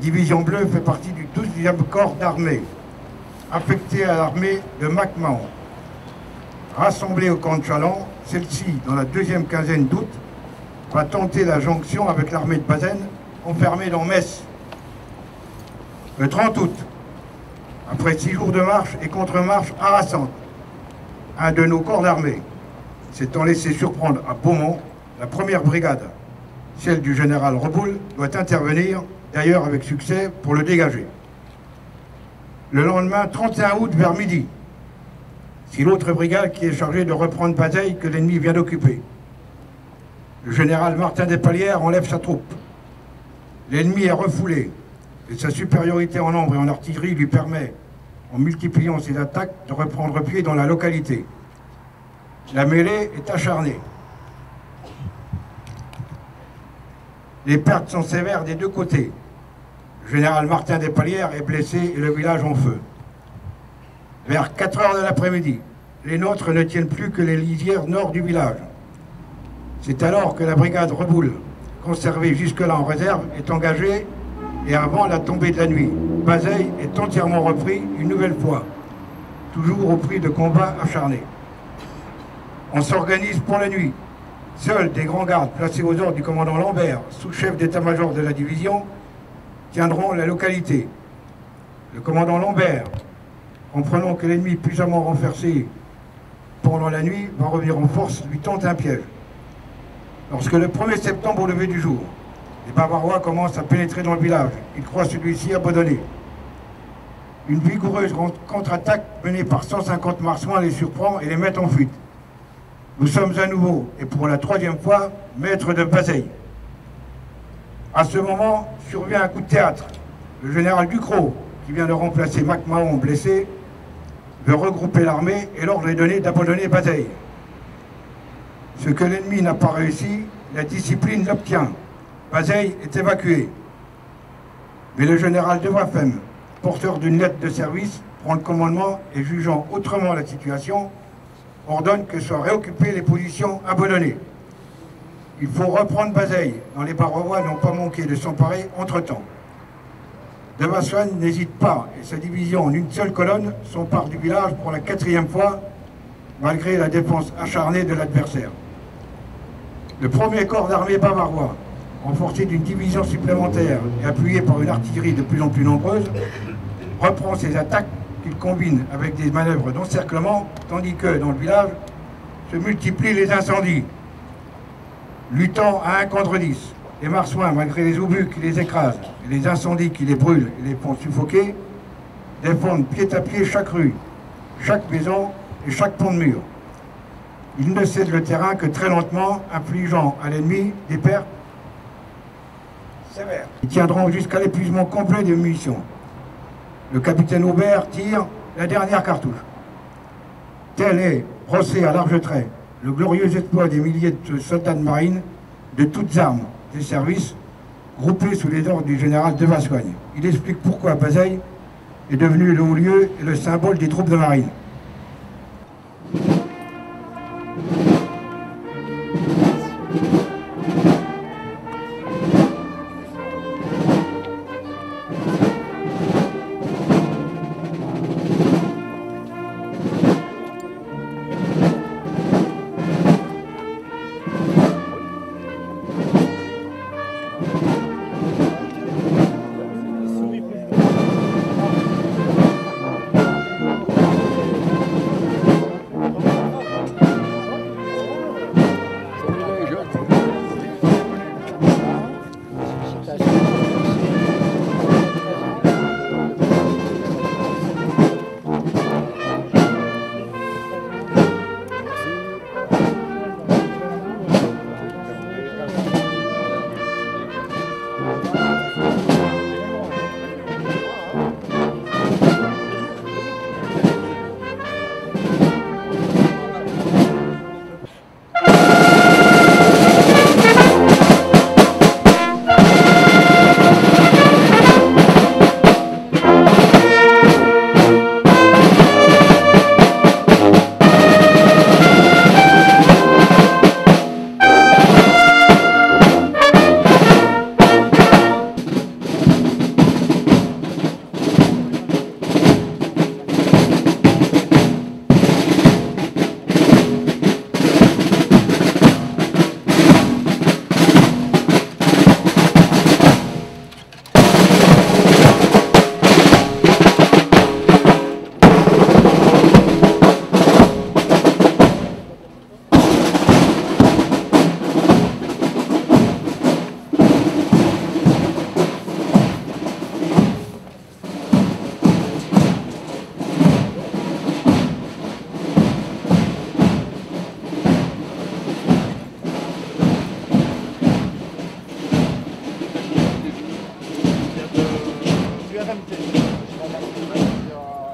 division bleue fait partie du 12e corps d'armée, affecté à l'armée de MacMahon. Rassemblée au camp de Châlons, celle-ci, dans la deuxième quinzaine d'août, va tenter la jonction avec l'armée de Bazaine, enfermée dans Metz. Le 30 août, après 6 jours de marche et contre-marche harassante, un de nos corps d'armée s'étant laissé surprendre à Beaumont, la première brigade, celle du général Reboul, doit intervenir, d'ailleurs avec succès, pour le dégager. Le lendemain, 31 août, vers midi, c'est l'autre brigade qui est chargée de reprendre Bazeilles que l'ennemi vient d'occuper. Le général Martin Despalières enlève sa troupe. L'ennemi est refoulé et sa supériorité en nombre et en artillerie lui permet, en multipliant ses attaques, de reprendre pied dans la localité. La mêlée est acharnée. Les pertes sont sévères des deux côtés. Le général Martin Despalières est blessé et le village en feu. Vers 4 heures de l'après-midi, les nôtres ne tiennent plus que les lisières nord du village. C'est alors que la brigade Reboul, conservée jusque-là en réserve, est engagée et avant la tombée de la nuit, Bazeilles est entièrement repris une nouvelle fois, toujours au prix de combats acharnés. On s'organise pour la nuit. Seuls des grands gardes placés aux ordres du commandant Lambert, sous-chef d'état-major de la division, tiendront la localité. Le commandant Lambert, comprenant que l'ennemi puissamment renforcé pendant la nuit va revenir en force, lui tente un piège. Lorsque le 1er septembre au lever du jour, les Bavarois commencent à pénétrer dans le village, ils croient celui-ci abandonné. Une vigoureuse contre-attaque menée par 150 marsouins les surprend et les met en fuite. Nous sommes à nouveau, et pour la 3e fois, maîtres de Bazeilles. À ce moment, survient un coup de théâtre. Le général Ducrot, qui vient de remplacer MacMahon blessé, veut regrouper l'armée et l'ordre est donné d'abandonner Bazeilles. Ce que l'ennemi n'a pas réussi, la discipline l'obtient. Bazeilles est évacué. Mais le général de Waffem, porteur d'une lettre de service, prend le commandement et jugeant autrement la situation, ordonne que soient réoccupées les positions abandonnées. Il faut reprendre Bazeilles, dont les Bavarois n'ont pas manqué de s'emparer entre-temps. De Vassoine n'hésite pas et sa division en une seule colonne s'empare du village pour la 4e fois, malgré la défense acharnée de l'adversaire. Le 1er corps d'armée bavarois, renforcé d'une division supplémentaire et appuyé par une artillerie de plus en plus nombreuse, reprend ses attaques qu'il combine avec des manœuvres d'encerclement, tandis que, dans le village, se multiplient les incendies. Luttant à 1 contre 10, les marsouins, malgré les obus qui les écrasent, et les incendies qui les brûlent et les font suffoquer, défendent pied à pied chaque rue, chaque maison et chaque pont de mur. Ils ne cèdent le terrain que très lentement, infligeant à l'ennemi des pertes sévères. Ils tiendront jusqu'à l'épuisement complet des munitions. Le capitaine Aubert tire la dernière cartouche. Tel est, brossé à large trait, le glorieux exploit des milliers de soldats de marine, de toutes armes et services, groupés sous les ordres du général de Vascogne. Il explique pourquoi Bazeilles est devenu le haut lieu et le symbole des troupes de marine. on va